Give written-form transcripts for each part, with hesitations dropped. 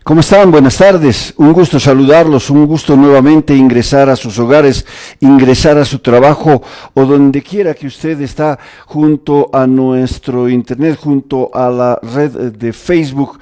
¿Cómo están? Buenas tardes. Un gusto saludarlos, un gusto nuevamente ingresar a sus hogares, ingresar a su trabajo o donde quiera que usted está junto a nuestro internet, junto a la red de Facebook.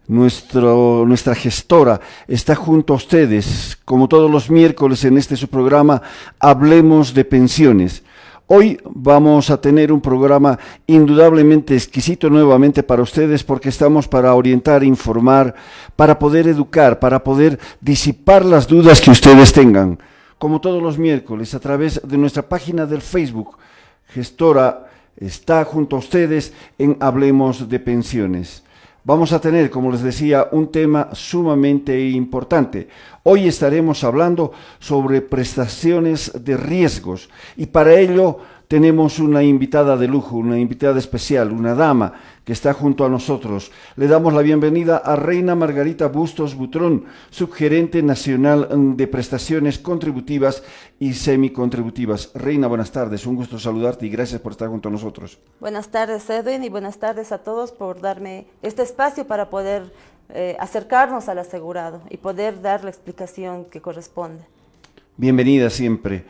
Nuestra gestora está junto a ustedes, como todos los miércoles en este su programa, Hablemos de Pensiones. Hoy vamos a tener un programa indudablemente exquisito nuevamente para ustedes porque estamos para orientar, informar, para poder educar, para poder disipar las dudas que ustedes tengan. Como todos los miércoles, a través de nuestra página del Facebook, Gestora está junto a ustedes en Hablemos de Pensiones. Vamos a tener, como les decía, un tema sumamente importante. Hoy estaremos hablando sobre prestaciones de riesgos y para ello tenemos una invitada de lujo, una invitada especial, una dama que está junto a nosotros. Le damos la bienvenida a Reina Margarita Bustos Butrón, subgerente nacional de prestaciones contributivas y semicontributivas. Reina, buenas tardes, un gusto saludarte y gracias por estar junto a nosotros. Buenas tardes, Edwin, y buenas tardes a todos por darme este espacio para poder acercarnos al asegurado y poder dar la explicación que corresponde. Bienvenida siempre.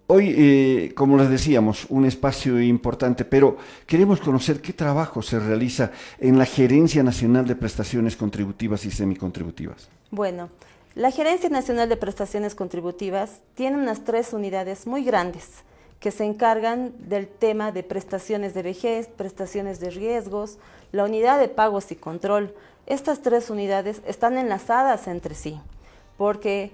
Hoy, como les decíamos, un espacio importante, pero queremos conocer qué trabajo se realiza en la Gerencia Nacional de Prestaciones Contributivas y Semicontributivas. Bueno, la Gerencia Nacional de Prestaciones Contributivas tiene unas 3 unidades muy grandes que se encargan del tema de prestaciones de vejez, prestaciones de riesgos, la unidad de pagos y control. Estas 3 unidades están enlazadas entre sí, porque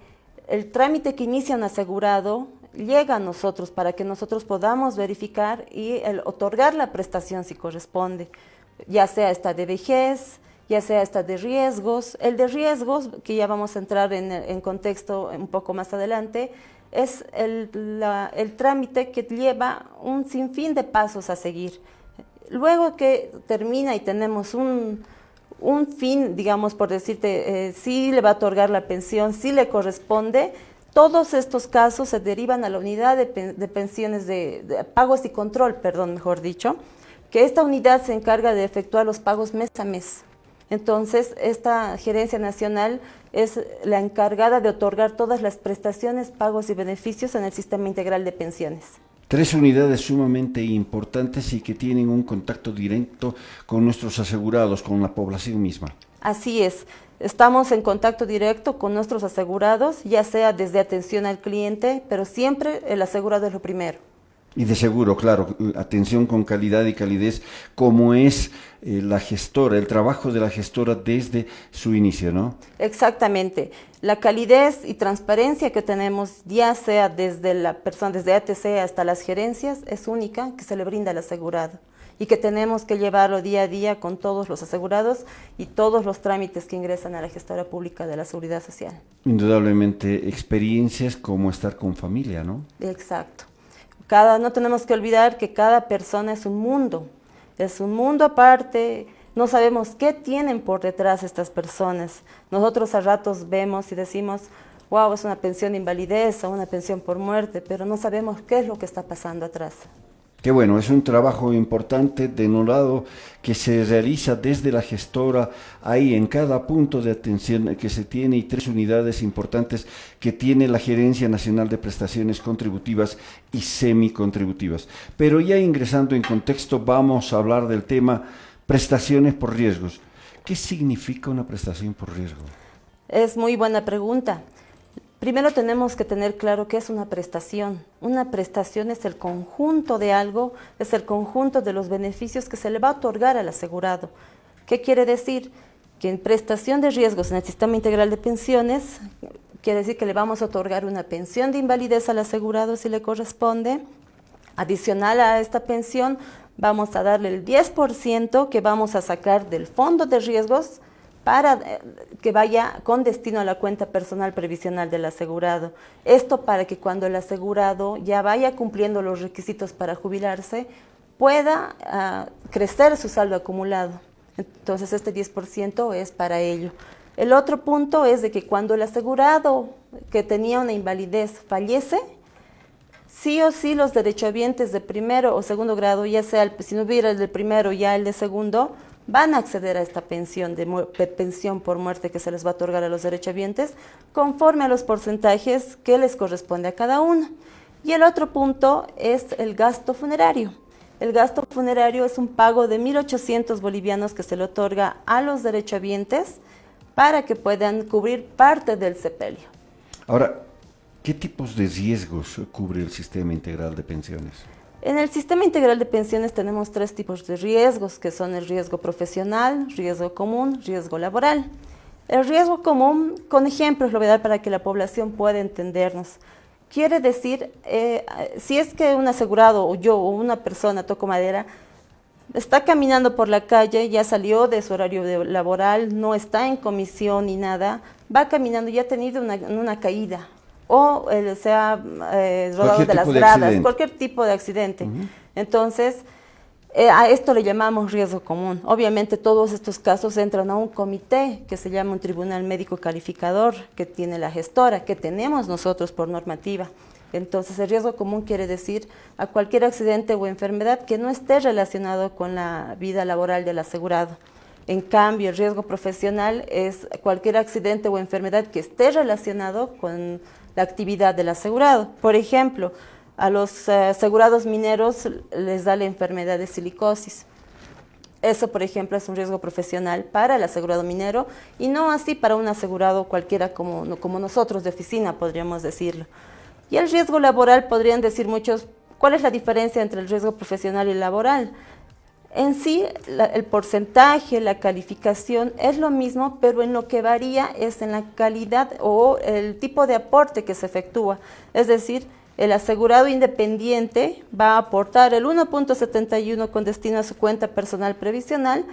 el trámite que inicia un asegurado llega a nosotros para que nosotros podamos verificar y otorgar la prestación si corresponde, ya sea esta de vejez, ya sea esta de riesgos. El de riesgos, que ya vamos a entrar en contexto un poco más adelante, es el trámite que lleva un sinfín de pasos a seguir. Luego que termina y tenemos un fin, digamos, por decirte, si le va a otorgar la pensión, si le corresponde, todos estos casos se derivan a la unidad de pensiones de pagos y control, mejor dicho, que esta unidad se encarga de efectuar los pagos mes a mes. Entonces, esta gerencia nacional es la encargada de otorgar todas las prestaciones, pagos y beneficios en el sistema integral de pensiones. 3 unidades sumamente importantes y que tienen un contacto directo con nuestros asegurados, con la población misma. Así es. Estamos en contacto directo con nuestros asegurados, ya sea desde atención al cliente, pero siempre el asegurado es lo primero. Y de seguro, claro, atención con calidad y calidez, como es la gestora, el trabajo de la gestora desde su inicio, ¿no? Exactamente. La calidez y transparencia que tenemos, ya sea desde la persona, desde ATC hasta las gerencias, es única que se le brinda al asegurado y que tenemos que llevarlo día a día con todos los asegurados y todos los trámites que ingresan a la gestora pública de la Seguridad Social. Indudablemente experiencias como estar con familia, ¿no? Exacto. No tenemos que olvidar que cada persona es un mundo aparte. No sabemos qué tienen por detrás estas personas. Nosotros a ratos vemos y decimos, wow, es una pensión de invalidez o una pensión por muerte, pero no sabemos qué es lo que está pasando atrás. Qué bueno, es un trabajo importante, denotado, que se realiza desde la gestora, ahí en cada punto de atención que se tiene y 3 unidades importantes que tiene la Gerencia Nacional de Prestaciones Contributivas y Semicontributivas. Pero ya ingresando en contexto, vamos a hablar del tema prestaciones por riesgos. ¿Qué significa una prestación por riesgo? Es muy buena pregunta. Primero tenemos que tener claro qué es una prestación. Una prestación es el conjunto de algo, es el conjunto de los beneficios que se le va a otorgar al asegurado. ¿Qué quiere decir? Que en prestación de riesgos en el sistema integral de pensiones, quiere decir que le vamos a otorgar una pensión de invalidez al asegurado si le corresponde. Adicional a esta pensión, vamos a darle el 10% que vamos a sacar del fondo de riesgos para que vaya con destino a la cuenta personal previsional del asegurado. Esto para que cuando el asegurado ya vaya cumpliendo los requisitos para jubilarse, pueda crecer su saldo acumulado. Entonces este 10% es para ello. El otro punto es de que cuando el asegurado que tenía una invalidez fallece, sí o sí los derechohabientes de primero o segundo grado, ya sea si no hubiera el de primero ya el de segundo, van a acceder a esta pensión, pensión por muerte que se les va a otorgar a los derechohabientes conforme a los porcentajes que les corresponde a cada uno. Y el otro punto es el gasto funerario. El gasto funerario es un pago de 1.800 bolivianos que se le otorga a los derechohabientes para que puedan cubrir parte del sepelio. Ahora, ¿qué tipos de riesgos cubre el sistema integral de pensiones? En el sistema integral de pensiones tenemos 3 tipos de riesgos, que son el riesgo profesional, riesgo común, riesgo laboral. El riesgo común, con ejemplos lo voy a dar para que la población pueda entendernos. Quiere decir, si es que un asegurado o yo o una persona, toco madera, está caminando por la calle, ya salió de su horario laboral, no está en comisión ni nada, va caminando y ha tenido una caída o se ha rodado de las gradas, cualquier tipo de accidente. Entonces, a esto le llamamos riesgo común. Obviamente todos estos casos entran a un comité que se llama un tribunal médico calificador, que tiene la gestora, que tenemos nosotros por normativa. Entonces el riesgo común quiere decir a cualquier accidente o enfermedad que no esté relacionado con la vida laboral del asegurado. En cambio, el riesgo profesional es cualquier accidente o enfermedad que esté relacionado con la actividad del asegurado. Por ejemplo, a los asegurados mineros les da la enfermedad de silicosis. Eso, por ejemplo, es un riesgo profesional para el asegurado minero y no así para un asegurado cualquiera como nosotros de oficina, podríamos decirlo. Y el riesgo laboral, podrían decir muchos, ¿cuál es la diferencia entre el riesgo profesional y laboral? En sí, el porcentaje, la calificación es lo mismo, pero en lo que varía es en la calidad o el tipo de aporte que se efectúa. Es decir, el asegurado independiente va a aportar el 1.71 con destino a su cuenta personal previsional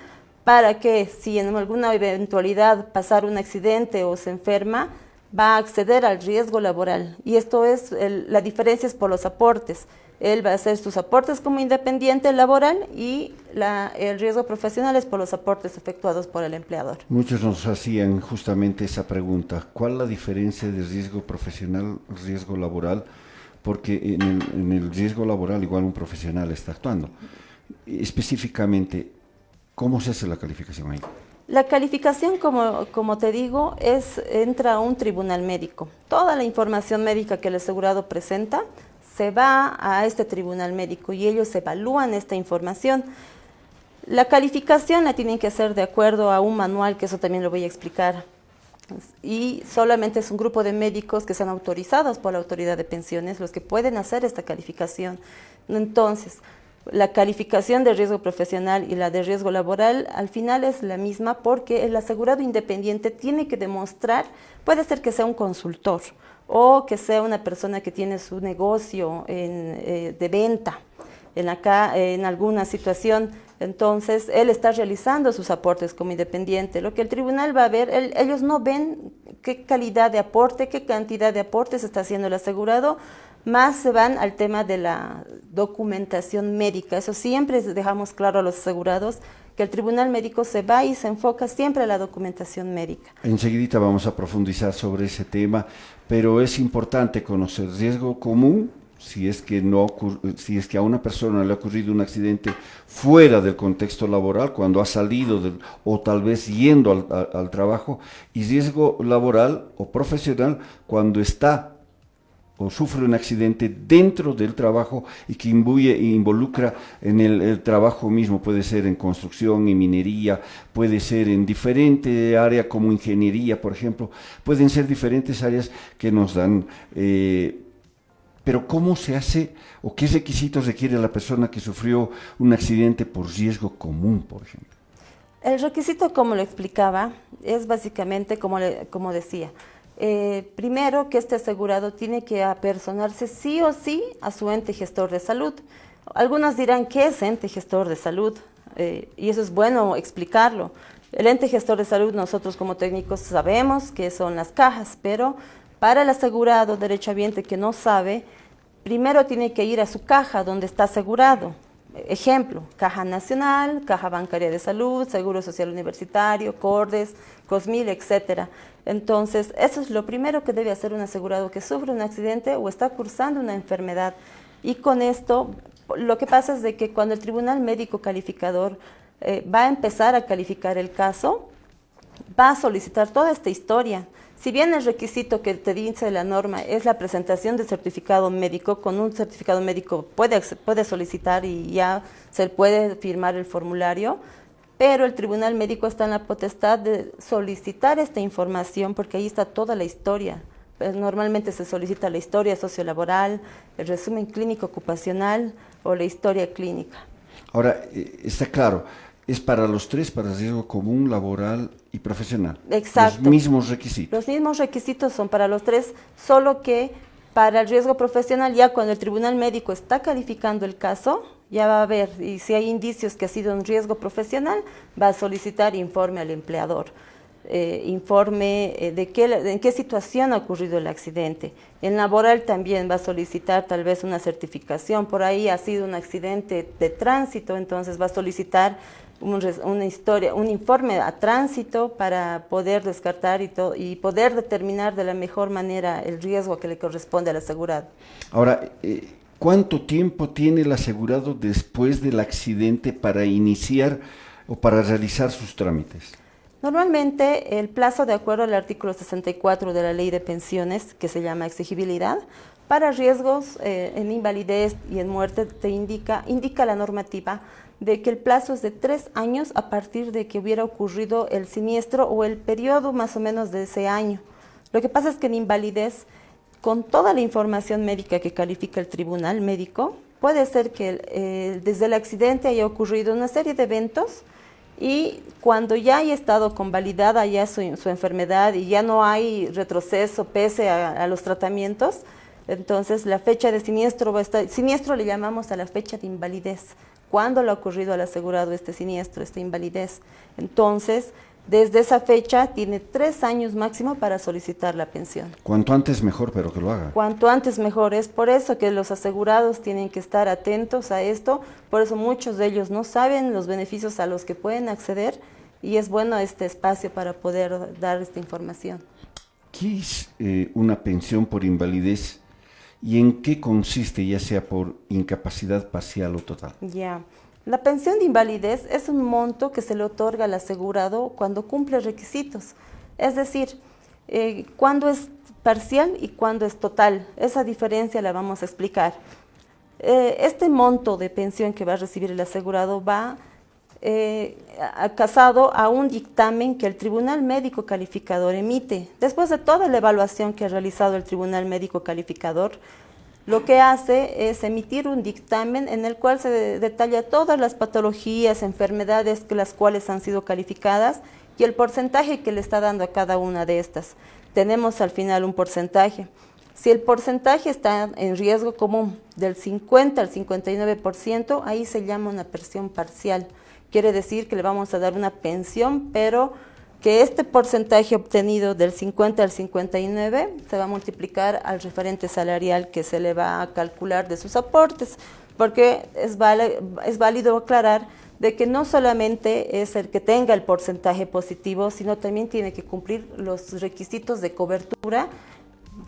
para que si en alguna eventualidad pasara un accidente o se enferma, va a acceder al riesgo laboral. Y esto es, la diferencia es por los aportes. Él va a hacer sus aportes como independiente laboral y el riesgo profesional es por los aportes efectuados por el empleador. Muchos nos hacían justamente esa pregunta. ¿Cuál es la diferencia de riesgo profesional, riesgo laboral? Porque en el riesgo laboral igual un profesional está actuando. Específicamente, ¿cómo se hace la calificación ahí? La calificación, como te digo, entra a un tribunal médico. Toda la información médica que el asegurado presenta se va a este tribunal médico y ellos evalúan esta información. La calificación la tienen que hacer de acuerdo a un manual, que eso también lo voy a explicar. Y solamente es un grupo de médicos que están autorizados por la autoridad de pensiones los que pueden hacer esta calificación. Entonces, la calificación de riesgo profesional y la de riesgo laboral al final es la misma porque el asegurado independiente tiene que demostrar, puede ser que sea un consultor o que sea una persona que tiene su negocio de venta en alguna situación. Entonces, él está realizando sus aportes como independiente. Lo que el tribunal va a ver, ellos no ven qué calidad de aporte, qué cantidad de aportes está haciendo el asegurado, más se van al tema de la documentación médica. Eso siempre dejamos claro a los asegurados, que el tribunal médico se va y se enfoca siempre a la documentación médica. Enseguidita vamos a profundizar sobre ese tema, pero es importante conocer riesgo común. Si es que a una persona le ha ocurrido un accidente fuera del contexto laboral, cuando ha salido o tal vez yendo al trabajo, y riesgo laboral o profesional cuando está o sufre un accidente dentro del trabajo y que involucra en el trabajo mismo, puede ser en construcción, en minería, puede ser en diferente área como ingeniería, por ejemplo, pueden ser diferentes áreas que nos dan... Pero ¿cómo se hace o qué requisitos requiere la persona que sufrió un accidente por riesgo común, por ejemplo? El requisito, como lo explicaba, es básicamente como decía. Primero, que este asegurado tiene que apersonarse sí o sí a su ente gestor de salud. Algunos dirán, ¿qué es ente gestor de salud? Y eso es bueno explicarlo. El ente gestor de salud, nosotros como técnicos sabemos que son las cajas, pero para el asegurado derechohabiente que no sabe, primero tiene que ir a su caja donde está asegurado. Ejemplo, Caja Nacional, Caja Bancaria de Salud, Seguro Social Universitario, Cordes, Cosmil, etc. Entonces, eso es lo primero que debe hacer un asegurado que sufre un accidente o está cursando una enfermedad. Y con esto, lo que pasa es de que cuando el Tribunal Médico Calificador va a empezar a calificar el caso, va a solicitar toda esta historia. Si bien el requisito que te dice la norma es la presentación de certificado médico, con un certificado médico puede solicitar y ya se puede firmar el formulario, pero el tribunal médico está en la potestad de solicitar esta información porque ahí está toda la historia. Pues normalmente se solicita la historia sociolaboral, el resumen clínico ocupacional o la historia clínica. Ahora, está claro, es para los tres, para riesgo común, laboral y profesional. Exacto. Los mismos requisitos. Los mismos requisitos son para los tres, solo que para el riesgo profesional, ya cuando el tribunal médico está calificando el caso, ya va a ver, y si hay indicios que ha sido un riesgo profesional, va a solicitar informe al empleador. Informe en qué situación ha ocurrido el accidente. En laboral también va a solicitar tal vez una certificación, por ahí ha sido un accidente de tránsito, entonces va a solicitar un informe a tránsito para poder descartar y poder determinar de la mejor manera el riesgo que le corresponde al asegurado. Ahora, ¿cuánto tiempo tiene el asegurado después del accidente para iniciar o para realizar sus trámites? Normalmente el plazo, de acuerdo al artículo 64 de la Ley de Pensiones, que se llama exigibilidad, para riesgos en invalidez y en muerte indica la normativa de que el plazo es de 3 años a partir de que hubiera ocurrido el siniestro o el periodo más o menos de ese año. Lo que pasa es que en invalidez, con toda la información médica que califica el tribunal médico, puede ser que desde el accidente haya ocurrido una serie de eventos y cuando ya haya estado convalidada ya su enfermedad y ya no hay retroceso pese a los tratamientos, entonces la fecha de siniestro va a estar, siniestro le llamamos a la fecha de invalidez, cuando le ha ocurrido al asegurado este siniestro, esta invalidez. Entonces, desde esa fecha tiene 3 años máximo para solicitar la pensión. Cuanto antes mejor, pero que lo haga. Cuanto antes mejor. Es por eso que los asegurados tienen que estar atentos a esto. Por eso muchos de ellos no saben los beneficios a los que pueden acceder y es bueno este espacio para poder dar esta información. ¿Qué es una pensión por invalidez y en qué consiste, ya sea por incapacidad parcial o total? Ya. La pensión de invalidez es un monto que se le otorga al asegurado cuando cumple requisitos, es decir, cuando es parcial y cuando es total. Esa diferencia la vamos a explicar. Este monto de pensión que va a recibir el asegurado va casado a un dictamen que el Tribunal Médico Calificador emite. Después de toda la evaluación que ha realizado el Tribunal Médico Calificador, lo que hace es emitir un dictamen en el cual se detalla todas las patologías, enfermedades las cuales han sido calificadas y el porcentaje que le está dando a cada una de estas. Tenemos al final un porcentaje. Si el porcentaje está en riesgo común del 50 al 59%, ahí se llama una pensión parcial. Quiere decir que le vamos a dar una pensión, pero que este porcentaje obtenido del 50 al 59 se va a multiplicar al referente salarial que se le va a calcular de sus aportes, porque es válido aclarar de que no solamente es el que tenga el porcentaje positivo, sino también tiene que cumplir los requisitos de cobertura.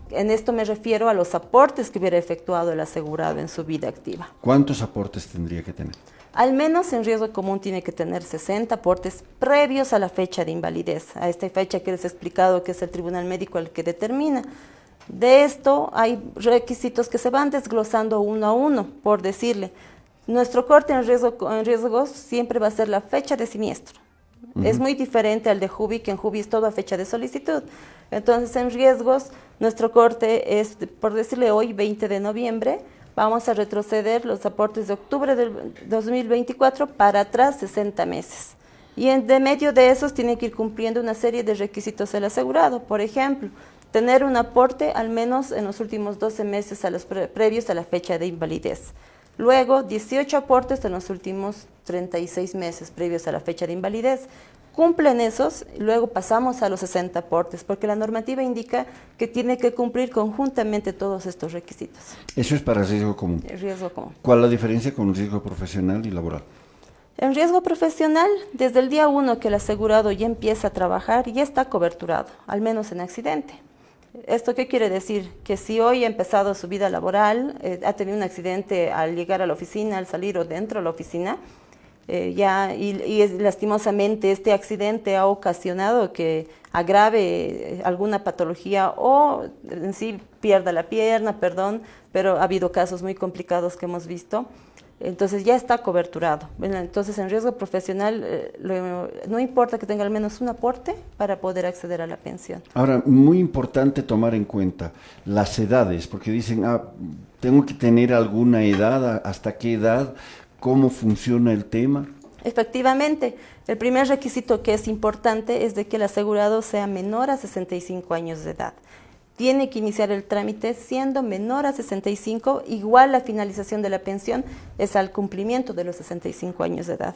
En esto me refiero a los aportes que hubiera efectuado el asegurado en su vida activa. ¿Cuántos aportes tendría que tener? Al menos en riesgo común tiene que tener 60 aportes previos a la fecha de invalidez, a esta fecha que les he explicado que es el Tribunal Médico el que determina. De esto hay requisitos que se van desglosando uno a uno, por decirle. Nuestro corte en riesgos siempre va a ser la fecha de siniestro. Es muy diferente al de Jubi, que en Jubi es toda fecha de solicitud. Entonces, en riesgos, nuestro corte es, por decirle hoy, 20 de noviembre, vamos a retroceder los aportes de octubre del 2024 para atrás 60 meses. Y de medio de esos tiene que ir cumpliendo una serie de requisitos el asegurado. Por ejemplo, tener un aporte al menos en los últimos 12 meses previos a la fecha de invalidez. Luego, 18 aportes en los últimos 36 meses previos a la fecha de invalidez. Cumplen esos, y luego pasamos a los 60 aportes, porque la normativa indica que tiene que cumplir conjuntamente todos estos requisitos. Eso es para riesgo común. Riesgo común. ¿Cuál es la diferencia con riesgo profesional y laboral? En riesgo profesional, desde el día 1 que el asegurado ya empieza a trabajar, ya está coberturado, al menos en accidente. ¿Esto qué quiere decir? Que si hoy ha empezado su vida laboral, ha tenido un accidente al llegar a la oficina, al salir o dentro de la oficina, lastimosamente este accidente ha ocasionado que agrave alguna patología o en sí pierda la pierna, perdón, pero ha habido casos muy complicados que hemos visto. Entonces ya está coberturado. Bueno, entonces en riesgo profesional no importa que tenga al menos un aporte para poder acceder a la pensión. Ahora, muy importante tomar en cuenta las edades, porque dicen, tengo que tener alguna edad, ¿hasta qué edad? ¿Cómo funciona el tema? Efectivamente, el primer requisito que es importante es de que el asegurado sea menor a 65 años de edad. Tiene que iniciar el trámite siendo menor a 65, igual la finalización de la pensión es al cumplimiento de los 65 años de edad.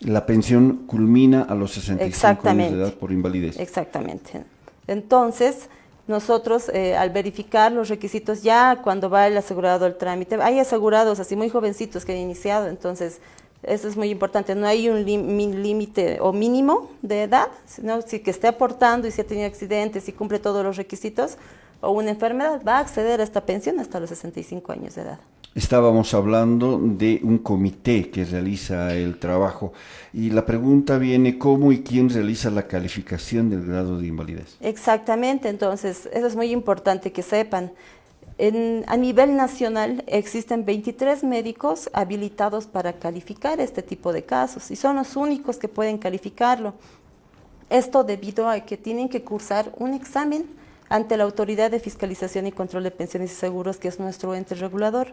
La pensión culmina a los 65 años de edad por invalidez. Exactamente. Entonces, nosotros al verificar los requisitos, ya cuando va el asegurado al trámite, hay asegurados así muy jovencitos que han iniciado, entonces eso es muy importante, no hay un límite o mínimo de edad, sino si que esté aportando y si ha tenido accidentes y cumple todos los requisitos o una enfermedad, va a acceder a esta pensión hasta los 65 años de edad. Estábamos hablando de un comité que realiza el trabajo y la pregunta viene, ¿cómo y quién realiza la calificación del grado de invalidez? Exactamente, entonces eso es muy importante que sepan. A nivel nacional existen 23 médicos habilitados para calificar este tipo de casos y son los únicos que pueden calificarlo. Esto debido a que tienen que cursar un examen ante la Autoridad de Fiscalización y Control de Pensiones y Seguros, que es nuestro ente regulador.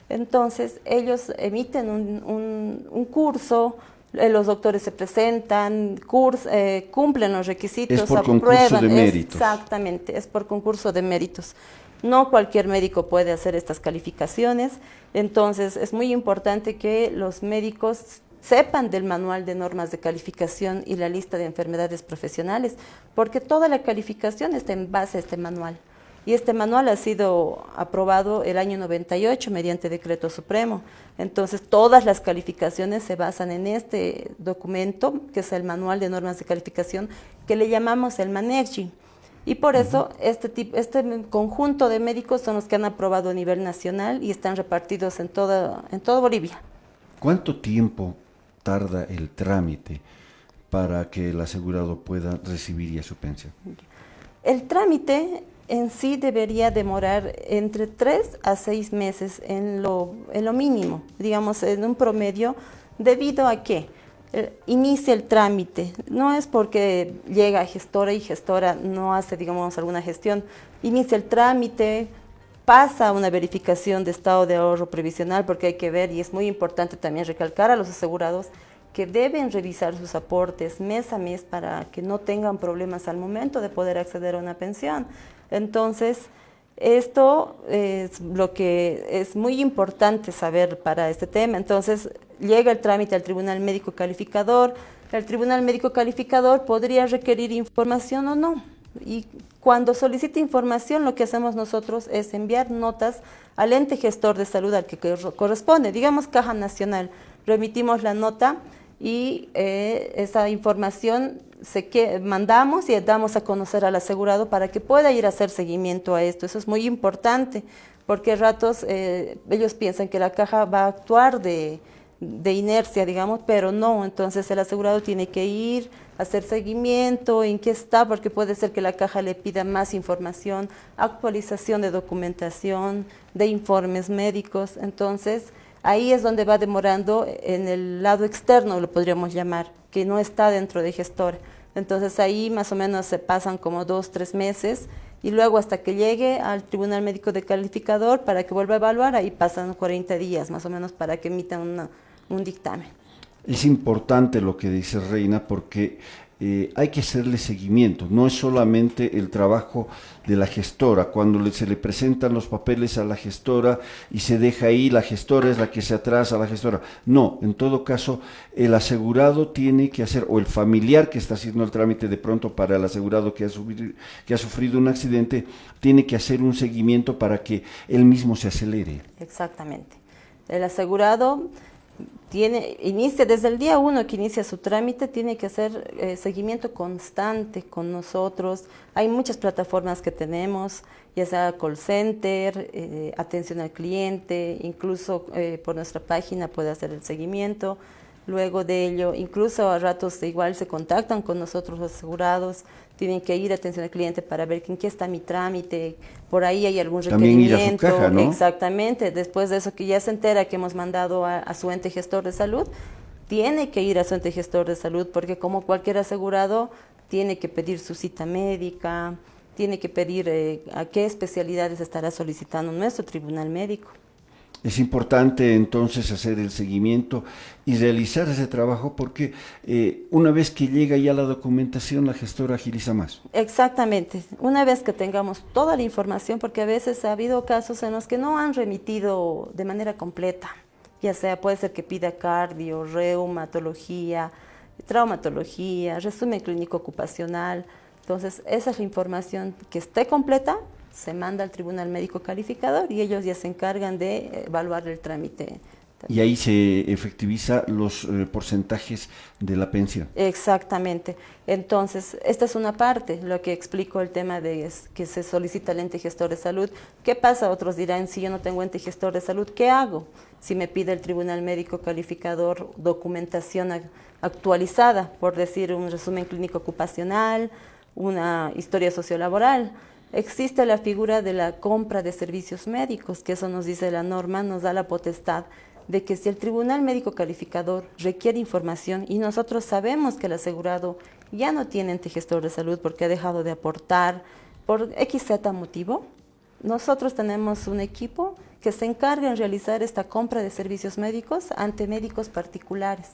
Entonces, ellos emiten un curso, los doctores se presentan, cumplen los requisitos, es por aprueban. Concurso de méritos. Exactamente, es por concurso de méritos. No cualquier médico puede hacer estas calificaciones, entonces es muy importante que los médicos sepan del manual de normas de calificación y la lista de enfermedades profesionales, porque toda la calificación está en base a este manual. Y este manual ha sido aprobado el año 98 mediante decreto supremo. Entonces, todas las calificaciones se basan en este documento, que es el manual de normas de calificación, que le llamamos el MANERGI. Y por eso este conjunto de médicos son los que han aprobado a nivel nacional y están repartidos en todo Bolivia. ¿Cuánto tiempo tarda el trámite para que el asegurado pueda recibir ya su pensión? El trámite en sí debería demorar entre 3 a 6 meses en lo mínimo, digamos en un promedio, debido a que inicia el trámite. No es porque llega gestora y gestora no hace, digamos, alguna gestión. Inicia el trámite, pasa una verificación de estado de ahorro previsional, porque hay que ver, y es muy importante también recalcar a los asegurados, que deben revisar sus aportes mes a mes para que no tengan problemas al momento de poder acceder a una pensión. Entonces, esto es lo que es muy importante saber para este tema. Entonces, llega el trámite al Tribunal Médico Calificador. El Tribunal Médico Calificador podría requerir información o no. Y cuando solicita información, lo que hacemos nosotros es enviar notas al ente gestor de salud al que corresponde, digamos Caja Nacional. Remitimos la nota y esa información mandamos y damos a conocer al asegurado para que pueda ir a hacer seguimiento a esto. Eso es muy importante, porque a ratos ellos piensan que la caja va a actuar de inercia, digamos, pero no. Entonces el asegurado tiene que ir a hacer seguimiento, en qué está, porque puede ser que la caja le pida más información, actualización de documentación, de informes médicos. Entonces ahí es donde va demorando en el lado externo, lo podríamos llamar, que no está dentro de gestor. Entonces ahí más o menos se pasan como 2, 3 meses y luego hasta que llegue al Tribunal Médico de Calificador para que vuelva a evaluar, ahí pasan 40 días más o menos para que emitan un dictamen. Es importante lo que dice Reina porque hay que hacerle seguimiento, no es solamente el trabajo de la gestora, cuando se le presentan los papeles a la gestora y se deja ahí, la gestora es la que se atrasa a la gestora. No, en todo caso, el asegurado tiene que hacer, o el familiar que está haciendo el trámite de pronto para el asegurado que ha sufrido un accidente, tiene que hacer un seguimiento para que él mismo se acelere. Exactamente. El asegurado inicia desde el día 1 que inicia su trámite, tiene que hacer seguimiento constante con nosotros. Hay muchas plataformas que tenemos, ya sea call center, atención al cliente, incluso por nuestra página puede hacer el seguimiento. Luego de ello, incluso a ratos igual se contactan con nosotros los asegurados, tienen que ir a atención al cliente para ver en qué está mi trámite, por ahí hay algún También ir a su requerimiento. caja, ¿no? Exactamente, después de eso que ya se entera que hemos mandado a su ente gestor de salud, tiene que ir a su ente gestor de salud, porque como cualquier asegurado, tiene que pedir su cita médica, tiene que pedir a qué especialidades estará solicitando nuestro tribunal médico. Es importante entonces hacer el seguimiento y realizar ese trabajo porque una vez que llega ya la documentación, la gestora agiliza más. Exactamente. Una vez que tengamos toda la información, porque a veces ha habido casos en los que no han remitido de manera completa, ya sea puede ser que pida cardio, reumatología, traumatología, resumen clínico ocupacional. Entonces, esa es la información que esté completa, se manda al tribunal médico calificador y ellos ya se encargan de evaluar el trámite. Y ahí se efectiviza los porcentajes de la pensión. Exactamente. Entonces, esta es una parte, lo que explico el tema de que se solicita el ente gestor de salud. ¿Qué pasa? Otros dirán, si yo no tengo ente gestor de salud, ¿qué hago? Si me pide el tribunal médico calificador documentación actualizada, por decir un resumen clínico ocupacional, una historia sociolaboral. Existe la figura de la compra de servicios médicos, que eso nos dice la norma, nos da la potestad de que si el tribunal médico calificador requiere información y nosotros sabemos que el asegurado ya no tiene ente gestor de salud porque ha dejado de aportar por XZ motivo, nosotros tenemos un equipo que se encarga en realizar esta compra de servicios médicos ante médicos particulares.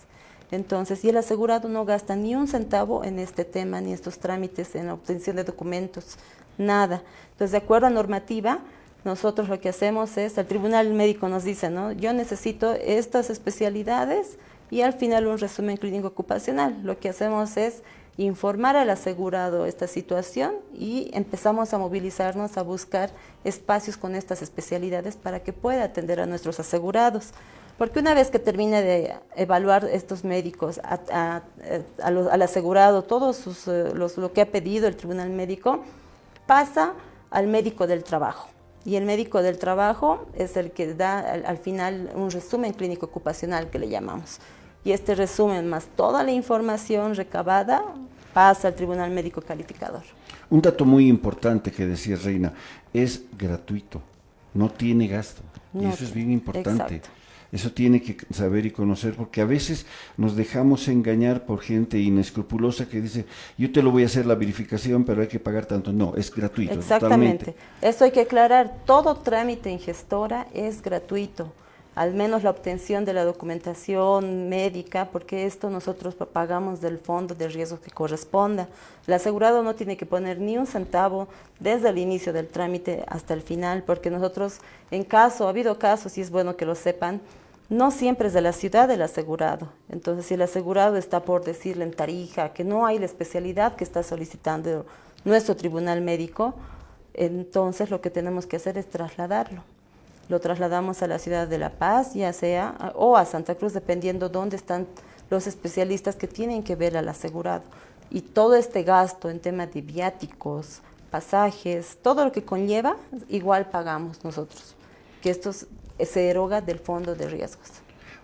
Entonces, y el asegurado no gasta ni un centavo en este tema, ni estos trámites, en la obtención de documentos, nada. Entonces, de acuerdo a normativa, nosotros lo que hacemos es, el tribunal médico nos dice, ¿no? Yo necesito estas especialidades y al final un resumen clínico ocupacional. Lo que hacemos es informar al asegurado esta situación y empezamos a movilizarnos a buscar espacios con estas especialidades para que pueda atender a nuestros asegurados. Porque una vez que termine de evaluar estos médicos al asegurado, lo que ha pedido el tribunal médico, pasa al médico del trabajo. Y el médico del trabajo es el que da al final un resumen clínico ocupacional que le llamamos. Y este resumen más toda la información recabada pasa al tribunal médico calificador. Un dato muy importante que decía Reina, es gratuito, no tiene gasto. Y eso es bien importante. Exacto. Eso tiene que saber y conocer, porque a veces nos dejamos engañar por gente inescrupulosa que dice, yo te lo voy a hacer la verificación, pero hay que pagar tanto. No, es gratuito. Exactamente. Totalmente. Esto hay que aclarar, todo trámite en gestora es gratuito, al menos la obtención de la documentación médica, porque esto nosotros pagamos del fondo de riesgo que corresponda. El asegurado no tiene que poner ni un centavo desde el inicio del trámite hasta el final, porque nosotros, ha habido casos, y es bueno que lo sepan, no siempre es de la ciudad del asegurado. Entonces, si el asegurado está, por decirle, en Tarija, que no hay la especialidad que está solicitando nuestro tribunal médico, entonces lo que tenemos que hacer es trasladarlo. Lo trasladamos a la ciudad de La Paz, ya sea, o a Santa Cruz, dependiendo dónde están los especialistas que tienen que ver al asegurado. Y todo este gasto en temas de viáticos, pasajes, todo lo que conlleva, igual pagamos nosotros, que esto se eroga del fondo de riesgos.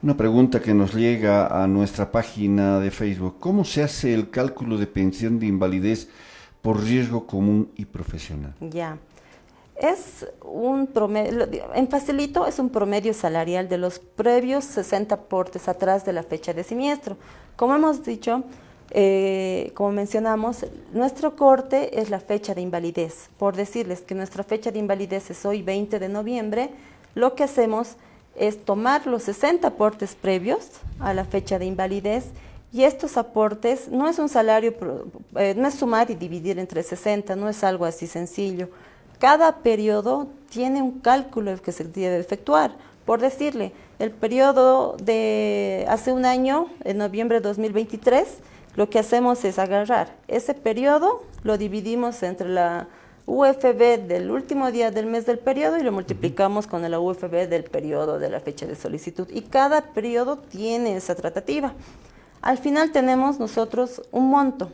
Una pregunta que nos llega a nuestra página de Facebook. ¿Cómo se hace el cálculo de pensión de invalidez por riesgo común y profesional? Ya. Es un promedio, en facilito es un promedio salarial de los previos 60 aportes atrás de la fecha de siniestro. Como hemos dicho, como mencionamos, nuestro corte es la fecha de invalidez. Por decirles que nuestra fecha de invalidez es hoy 20 de noviembre, lo que hacemos es tomar los 60 aportes previos a la fecha de invalidez y estos aportes no es un salario, no es sumar y dividir entre 60, no es algo así sencillo. Cada periodo tiene un cálculo que se debe efectuar. Por decirle, el periodo de hace un año, en noviembre de 2023, lo que hacemos es agarrar ese periodo, lo dividimos entre la UFB del último día del mes del periodo y lo multiplicamos con la UFB del periodo de la fecha de solicitud. Y cada periodo tiene esa tratativa. Al final tenemos nosotros un monto.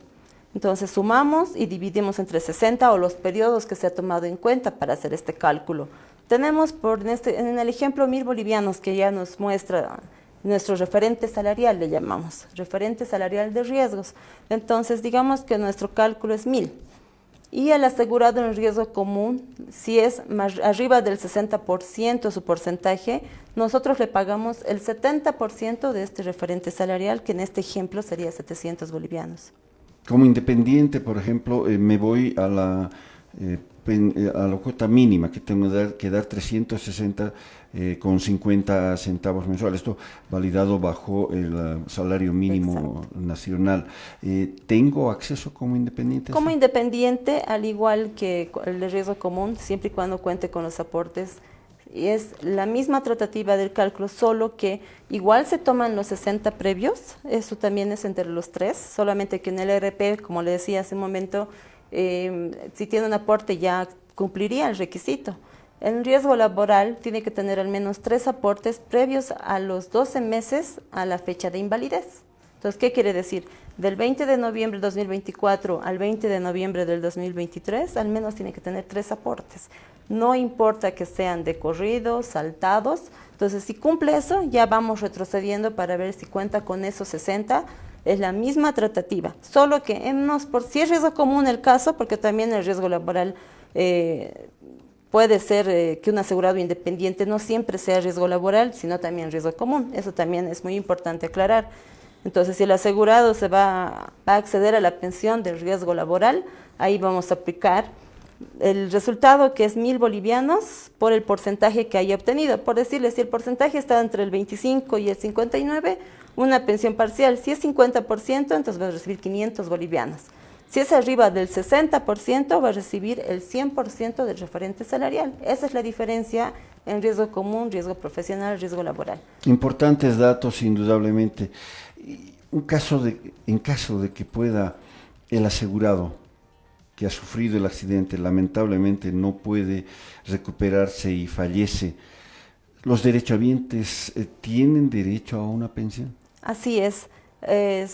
Entonces sumamos y dividimos entre 60 o los periodos que se ha tomado en cuenta para hacer este cálculo. Tenemos en el ejemplo 1000 bolivianos que ya nos muestra nuestro referente salarial, le llamamos, referente salarial de riesgos. Entonces, digamos que nuestro cálculo es 1.000. Y el asegurado en riesgo común, si es arriba del 60% su porcentaje, nosotros le pagamos el 70% de este referente salarial, que en este ejemplo sería 700 bolivianos. Como independiente, por ejemplo, me voy a a la cuota mínima, que tengo que dar 360 con 50 centavos mensuales. Esto validado bajo el salario mínimo nacional. ¿Tengo acceso como independiente? Como independiente, al igual que el de riesgo común, siempre y cuando cuente con los aportes, es la misma tratativa del cálculo, solo que igual se toman los 60 previos, eso también es entre los tres, solamente que en el RP, como le decía hace un momento, si tiene un aporte ya cumpliría el requisito. En riesgo laboral tiene que tener al menos 3 aportes previos a los 12 meses a la fecha de invalidez. Entonces, ¿qué quiere decir? Del 20 de noviembre del 2024 al 20 de noviembre del 2023, al menos tiene que tener 3 aportes. No importa que sean de corrido, saltados. Entonces, si cumple eso, ya vamos retrocediendo para ver si cuenta con esos 60. Es la misma tratativa, solo que si es riesgo común el caso, porque también el riesgo laboral puede ser que un asegurado independiente no siempre sea riesgo laboral, sino también riesgo común. Eso también es muy importante aclarar. Entonces, si el asegurado va a acceder a la pensión del riesgo laboral, ahí vamos a aplicar el resultado, que es 1.000 bolivianos por el porcentaje que haya obtenido. Por decirle, si el porcentaje está entre el 25 y el 59, una pensión parcial. Si es 50%, entonces va a recibir 500 bolivianos. Si es arriba del 60%, va a recibir el 100% del referente salarial. Esa es la diferencia en riesgo común, riesgo profesional, riesgo laboral. Importantes datos, indudablemente. En caso de que pueda el asegurado que ha sufrido el accidente, lamentablemente no puede recuperarse y fallece, ¿los derechohabientes tienen derecho a una pensión? Así es.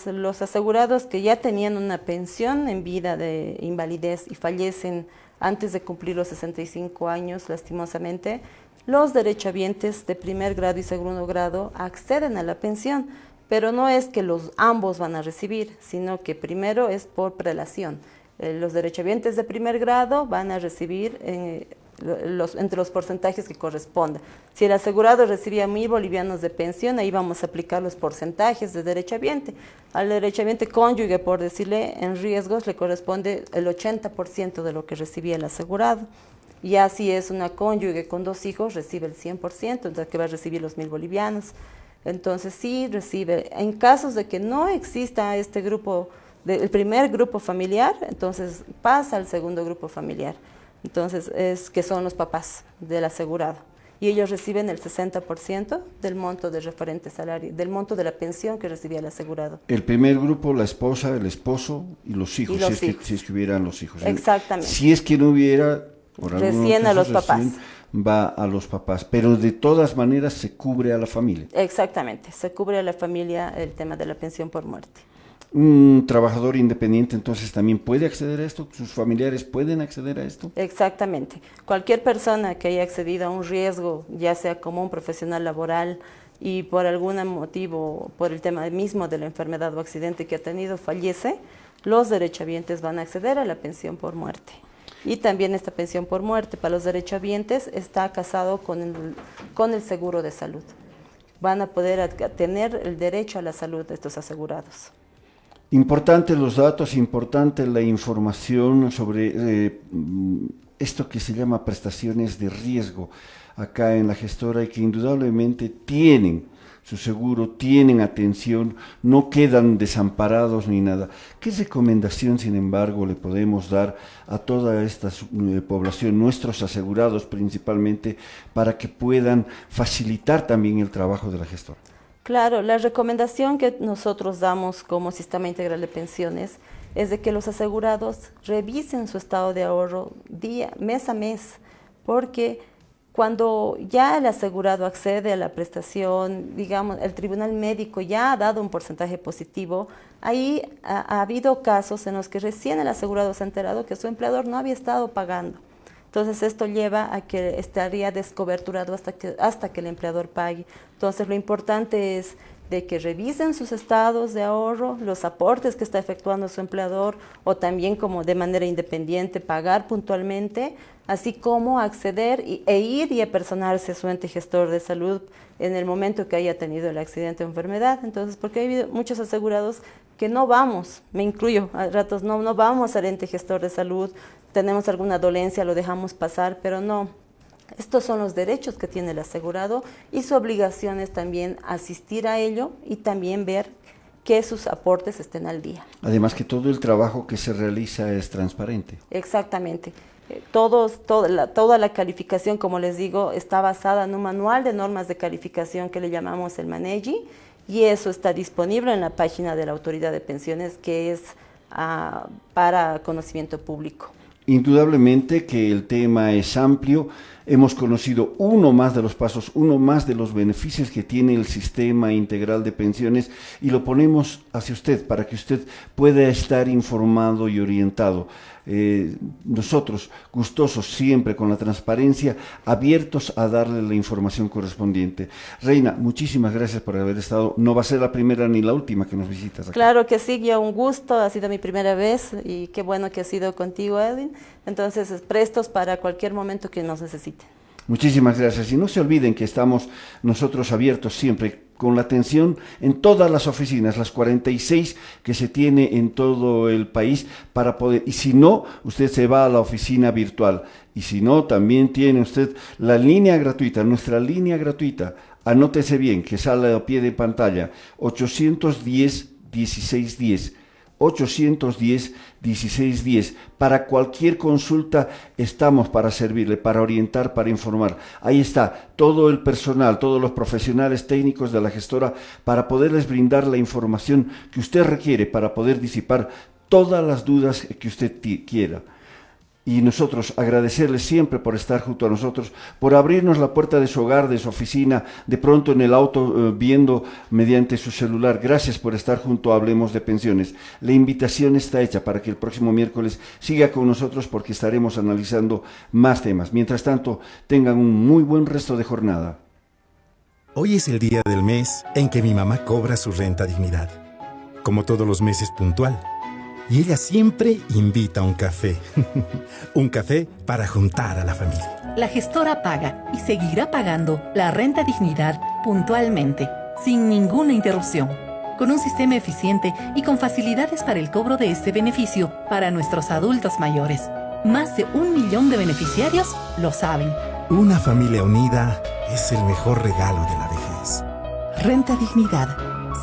Los asegurados que ya tenían una pensión en vida de invalidez y fallecen antes de cumplir los 65 años, lastimosamente, los derechohabientes de primer grado y segundo grado acceden a la pensión, pero no es que ambos van a recibir, sino que primero es por prelación. Los derechohabientes de primer grado van a recibir entre los porcentajes que correspondan. Si el asegurado recibía 1.000 bolivianos de pensión, ahí vamos a aplicar los porcentajes de derechohabiente. Al derechohabiente cónyuge, por decirle, en riesgos le corresponde el 80% de lo que recibía el asegurado. Ya si es una cónyuge con 2 hijos, recibe el 100%, entonces que va a recibir los 1.000 bolivianos. Entonces sí recibe. En casos de que no exista este grupo, el primer grupo familiar, entonces pasa al segundo grupo familiar. Entonces, que son los papás del asegurado. Y ellos reciben el 60% del monto del referente salario, del monto de la pensión que recibía el asegurado. El primer grupo, la esposa, el esposo y los hijos, si es que hubieran los hijos. Exactamente. Si es que no hubiera, recién a los papás. Va a los papás, pero de todas maneras se cubre a la familia. Exactamente, se cubre a la familia el tema de la pensión por muerte. ¿Un trabajador independiente entonces también puede acceder a esto? ¿Sus familiares pueden acceder a esto? Exactamente. Cualquier persona que haya accedido a un riesgo, ya sea como un profesional laboral y por algún motivo, por el tema mismo de la enfermedad o accidente que ha tenido, fallece, los derechohabientes van a acceder a la pensión por muerte. Y también esta pensión por muerte para los derechohabientes está casado con el seguro de salud. Van a poder tener el derecho a la salud de estos asegurados. Importantes los datos, importante la información sobre esto que se llama prestaciones de riesgo acá en la gestora, y que indudablemente tienen su seguro, tienen atención, no quedan desamparados ni nada. ¿Qué recomendación, sin embargo, le podemos dar a toda esta población, nuestros asegurados principalmente, para que puedan facilitar también el trabajo de la gestora? Claro, la recomendación que nosotros damos como Sistema Integral de Pensiones es de que los asegurados revisen su estado de ahorro mes a mes, porque cuando ya el asegurado accede a la prestación, digamos, el tribunal médico ya ha dado un porcentaje positivo, ahí ha habido casos en los que recién el asegurado se ha enterado que su empleador no había estado pagando. Entonces esto lleva a que estaría descoberturado hasta que el empleador pague. Entonces lo importante es de que revisen sus estados de ahorro, los aportes que está efectuando su empleador, o también como de manera independiente pagar puntualmente, así como acceder e ir y apersonarse a su ente gestor de salud en el momento que haya tenido el accidente o enfermedad. Entonces, porque hay muchos asegurados que no vamos, me incluyo, a ratos no vamos al ente gestor de salud, tenemos alguna dolencia, lo dejamos pasar, pero no. Estos son los derechos que tiene el asegurado y su obligación es también asistir a ello y también ver que sus aportes estén al día. Además que todo el trabajo que se realiza es transparente. Exactamente. Toda la calificación, como les digo, está basada en un manual de normas de calificación que le llamamos el MANEGI, y eso está disponible en la página de la Autoridad de Pensiones, que es para conocimiento público. Indudablemente que el tema es amplio. Hemos conocido uno más de los pasos, uno más de los beneficios que tiene el sistema integral de pensiones, y lo ponemos hacia usted para que usted pueda estar informado y orientado. Nosotros, gustosos siempre con la transparencia, abiertos a darle la información correspondiente. Reina, muchísimas gracias por haber estado. No va a ser la primera ni la última que nos visitas acá. Claro que sí, ya un gusto, ha sido mi primera vez y qué bueno que ha sido contigo, Edwin. Entonces, prestos para cualquier momento que nos necesiten. Muchísimas gracias. Y no se olviden que estamos nosotros abiertos siempre con la atención en todas las oficinas, las 46 que se tiene en todo el país, para poder, y si no, usted se va a la oficina virtual, y si no, también tiene usted la línea gratuita, nuestra línea gratuita, anótese bien, que sale a pie de pantalla, 810-1610, 810-1610. Para cualquier consulta estamos para servirle, para orientar, para informar. Ahí está todo el personal, todos los profesionales técnicos de la gestora para poderles brindar la información que usted requiere para poder disipar todas las dudas que usted quiera. Y nosotros agradecerles siempre por estar junto a nosotros, por abrirnos la puerta de su hogar, de su oficina, de pronto en el auto, viendo mediante su celular. Gracias por estar junto a Hablemos de Pensiones. La invitación está hecha para que el próximo miércoles siga con nosotros, porque estaremos analizando más temas. Mientras tanto, tengan un muy buen resto de jornada. Hoy es el día del mes en que mi mamá cobra su renta dignidad. Como todos los meses, puntual. Y ella siempre invita a un café. Un café para juntar a la familia. La gestora paga y seguirá pagando la renta dignidad puntualmente, sin ninguna interrupción, con un sistema eficiente y con facilidades para el cobro de este beneficio para nuestros adultos mayores. Más de 1 millón de beneficiarios lo saben. Una familia unida es el mejor regalo de la vejez. Renta dignidad,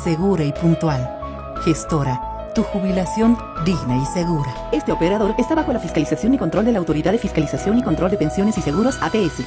segura y puntual. Gestora, tu jubilación digna y segura. Este operador está bajo la fiscalización y control de la Autoridad de Fiscalización y Control de Pensiones y Seguros, APS.